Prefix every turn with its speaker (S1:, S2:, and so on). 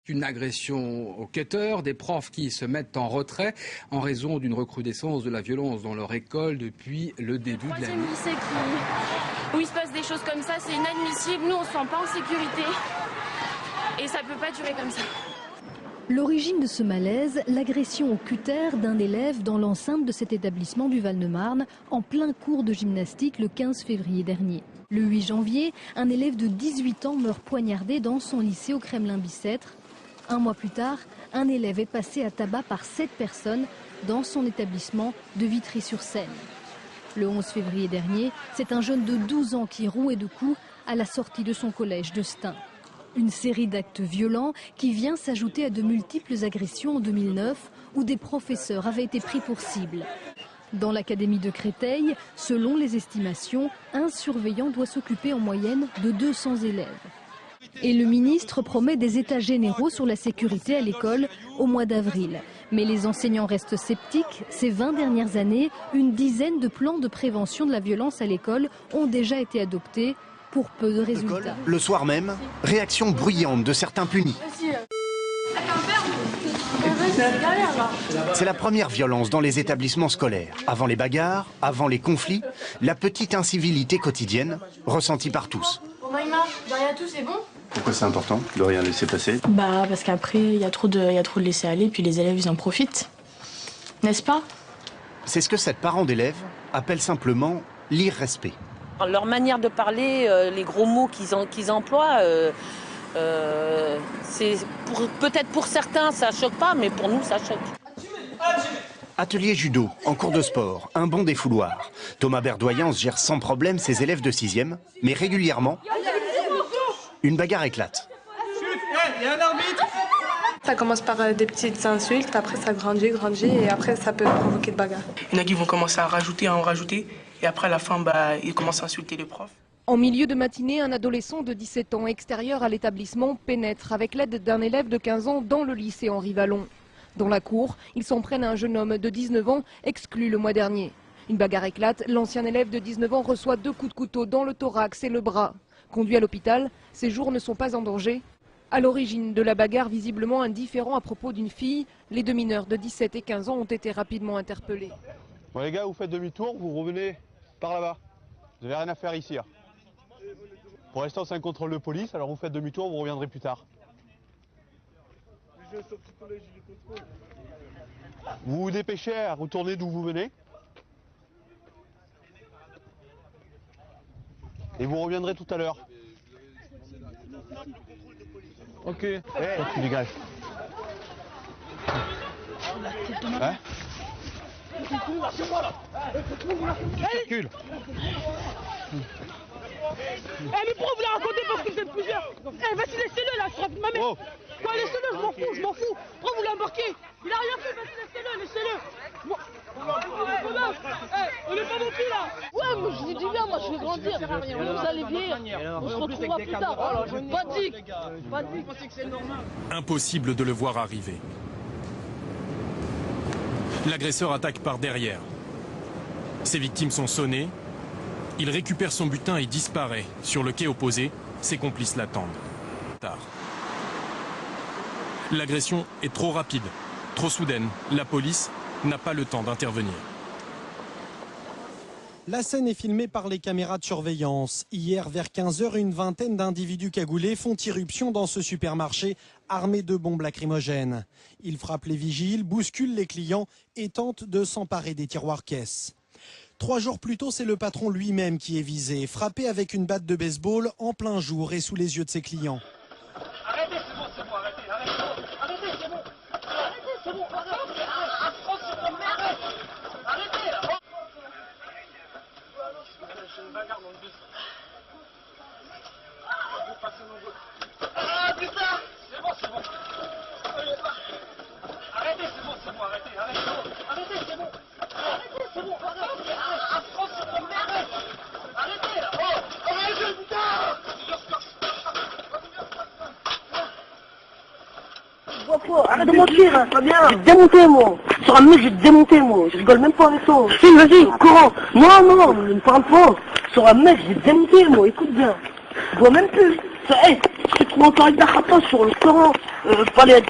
S1: Une agression au cutter, des profs qui se mettent en retrait en raison d'une recrudescence de la violence dans leur école depuis le début de l'année.
S2: Où il se passe des choses comme ça, c'est inadmissible. Nous, on se sent pas en sécurité et ça peut pas durer comme ça.
S3: L'origine de ce malaise, l'agression au cutter d'un élève dans l'enceinte de cet établissement du Val-de-Marne en plein cours de gymnastique le 15 février dernier. Le 8 janvier, un élève de 18 ans meurt poignardé dans son lycée au Kremlin-Bicêtre. Un mois plus tard, un élève est passé à tabac par 7 personnes dans son établissement de Vitry-sur-Seine. Le 11 février dernier, c'est un jeune de 12 ans qui rouait de coups à la sortie de son collège de Stein. Une série d'actes violents qui vient s'ajouter à de multiples agressions en 2009 où des professeurs avaient été pris pour cible. Dans l'académie de Créteil, selon les estimations, un surveillant doit s'occuper en moyenne de 200 élèves. Et le ministre promet des états généraux sur la sécurité à l'école au mois d'avril. Mais les enseignants restent sceptiques. Ces 20 dernières années, une dizaine de plans de prévention de la violence à l'école ont déjà été adoptés pour peu de résultats.
S4: Le soir même, réaction bruyante de certains punis. C'est la première violence dans les établissements scolaires. Avant les bagarres, avant les conflits, la petite incivilité quotidienne ressentie par tous.
S2: Bon Maïma, de rien tout, c'est bon?
S5: Pourquoi c'est important de rien laisser passer?
S6: Parce qu'après, il y a trop de laisser aller, puis les élèves, ils en profitent. N'est-ce pas?
S4: C'est ce que cette parent d'élève appelle simplement l'irrespect.
S7: Leur manière de parler, les gros mots qu'ils emploient, c'est peut-être pour certains ça choque pas, mais pour nous ça choque.
S4: Atelier judo, en cours de sport, un bond défouloir. Thomas Berdoyance gère sans problème ses élèves de 6e, mais régulièrement, une bagarre éclate.
S8: Il y a un arbitre.
S9: Ça commence par des petites insultes, après ça grandit, et après ça peut provoquer de bagarre.
S8: Il y en a qui vont commencer à en rajouter, et après à la fin, ils commencent à insulter les profs.
S10: En milieu de matinée, un adolescent de 17 ans extérieur à l'établissement pénètre avec l'aide d'un élève de 15 ans dans le lycée Henri Vallon. Dans la cour, ils s'en prennent à un jeune homme de 19 ans exclu le mois dernier. Une bagarre éclate, l'ancien élève de 19 ans reçoit 2 coups de couteau dans le thorax et le bras. Conduit à l'hôpital, ses jours ne sont pas en danger. À l'origine de la bagarre, visiblement indifférent à propos d'une fille, les 2 mineurs de 17 et 15 ans ont été rapidement interpellés.
S5: Bon les gars, vous faites demi-tour, vous revenez par là-bas. Vous n'avez rien à faire ici. Pour l'instant, c'est un contrôle de police, alors vous faites demi-tour, vous reviendrez plus tard. Vous vous dépêchez à retourner d'où vous venez. Et vous reviendrez tout à l'heure. Ok. Tu dégages. Hein? Circule.
S11: Le prof vous l'a raconté parce que vous êtes plusieurs. Vas-y, laissez-le là, je frappe ma mère. Ouais, laissez-le, je m'en fous. Pourquoi vous l'embarquez? Il a rien fait, vas-y, laissez-le. On est pas non plus là. Ouais, moi je vous dis bien, moi je vais grandir. Vous allez vieillir. On se retrouvera plus tard. Pas dit.
S12: Impossible de le voir arriver. L'agresseur attaque par derrière. Ses victimes sont sonnées. Il récupère son butin et disparaît. Sur le quai opposé, ses complices l'attendent. Tard. L'agression est trop rapide, trop soudaine. La police n'a pas le temps d'intervenir.
S13: La scène est filmée par les caméras de surveillance. Hier, vers 15 h, une vingtaine d'individus cagoulés font irruption dans ce supermarché armés de bombes lacrymogènes. Ils frappent les vigiles, bousculent les clients et tentent de s'emparer des tiroirs caisses. 3 jours plus tôt, c'est le patron lui-même qui est visé, frappé avec une batte de baseball en plein jour et sous les yeux de ses clients.
S11: Arrêtez, c'est bon, arrêtez, c'est bon. Arrêtez, c'est bon, arrêtez là. J'ai une bagarre dans le bus. Ah putain, c'est bon. Arrêtez, c'est bon, arrêtez, c'est bon.
S14: Arrête de mentir, pas bien. Je vais te démonter, moi. Sur un mec, je vais te démonter, moi. Je rigole même pas avec toi. Si, vas-y, courant. Non, ne me parle pas. Sur un mec, je vais te démonter, moi. Écoute bien. Je vois même plus. C'est trop encore avec la sur le restaurant. Fallait